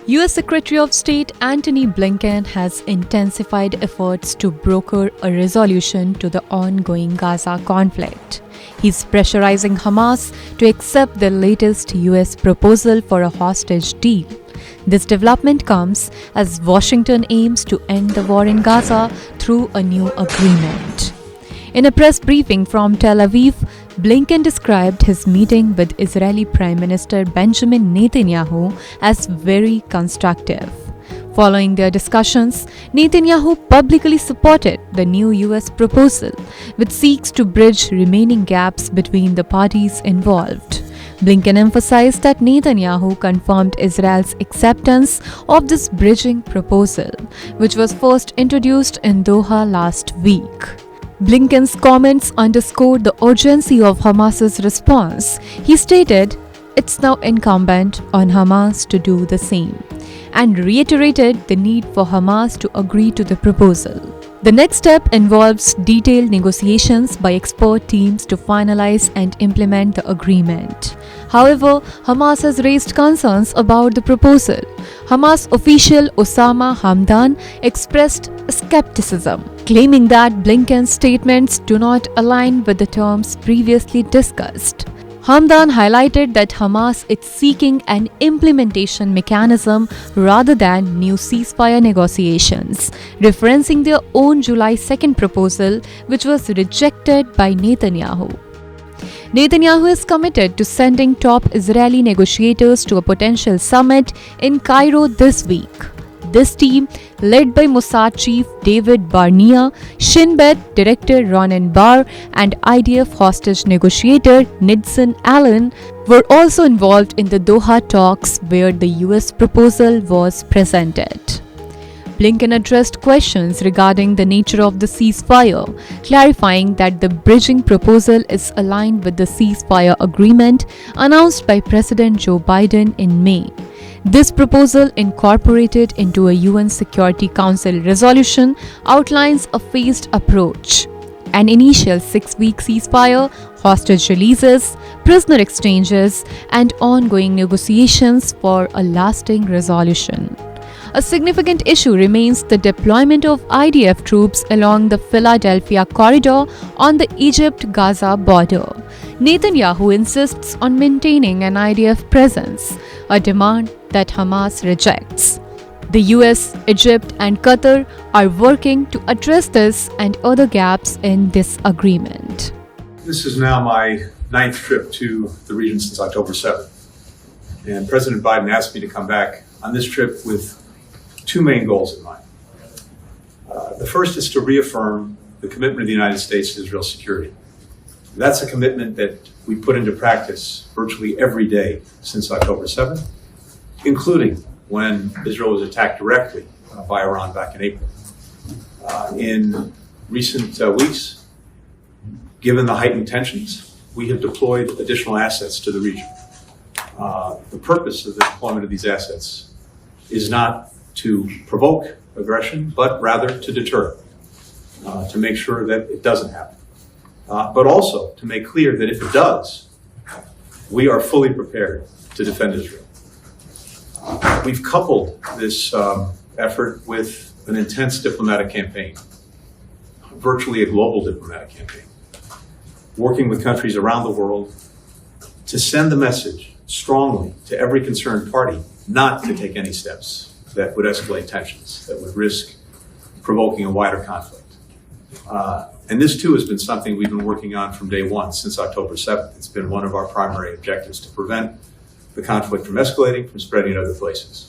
US Secretary of State Antony Blinken has intensified efforts to broker a resolution to the ongoing Gaza conflict. He's pressurizing Hamas to accept the latest US proposal for a hostage deal. This development comes as Washington aims to end the war in Gaza through a new agreement. In a press briefing from Tel Aviv, Blinken described his meeting with Israeli Prime Minister Benjamin Netanyahu as very constructive. Following their discussions, Netanyahu publicly supported the new US proposal, which seeks to bridge remaining gaps between the parties involved. Blinken emphasized that Netanyahu confirmed Israel's acceptance of this bridging proposal, which was first introduced in Doha last week. Blinken's comments underscored the urgency of Hamas's response. He stated, "It's now incumbent on Hamas to do the same," and reiterated the need for Hamas to agree to the proposal. The next step involves detailed negotiations by expert teams to finalize and implement the agreement. However, Hamas has raised concerns about the proposal. Hamas official Osama Hamdan expressed skepticism, claiming that Blinken's statements do not align with the terms previously discussed. Hamdan highlighted that Hamas is seeking an implementation mechanism rather than new ceasefire negotiations, referencing their own July 2nd proposal, which was rejected by Netanyahu. Netanyahu is committed to sending top Israeli negotiators to a potential summit in Cairo this week. This team, led by Mossad chief David Barnea, Shin Bet director Ronen Bar, and IDF hostage negotiator Nidson Allen, were also involved in the Doha talks where the US proposal was presented. Blinken addressed questions regarding the nature of the ceasefire, clarifying that the bridging proposal is aligned with the ceasefire agreement announced by President Joe Biden in May. This proposal, incorporated into a UN Security Council resolution, outlines a phased approach: an initial 6-week ceasefire, hostage releases, prisoner exchanges, and ongoing negotiations for a lasting resolution. A significant issue remains the deployment of IDF troops along the Philadelphia corridor on the Egypt-Gaza border. Netanyahu insists on maintaining an IDF presence, a demand that Hamas rejects. The US, Egypt, and Qatar are working to address this and other gaps in this agreement. This is now my 9th trip to the region since October 7th. And President Biden asked me to come back on this trip with two main goals in mind. The first is to reaffirm the commitment of the United States to Israel's security. That's a commitment that we put into practice virtually every day since October 7th, including when Israel was attacked directly by Iran back in April. In recent weeks, given the heightened tensions, we have deployed additional assets to the region. The purpose of the deployment of these assets is not to provoke aggression, but rather to deter, to make sure that it doesn't happen. But also to make clear that if it does, we are fully prepared to defend Israel. We've coupled this effort with an intense diplomatic campaign, virtually a global diplomatic campaign, working with countries around the world to send the message strongly to every concerned party not to take any steps that would escalate tensions, that would risk provoking a wider conflict. And this, too, has been something we've been working on from day one, since October 7th. It's been one of our primary objectives to prevent the conflict from escalating, from spreading to other places.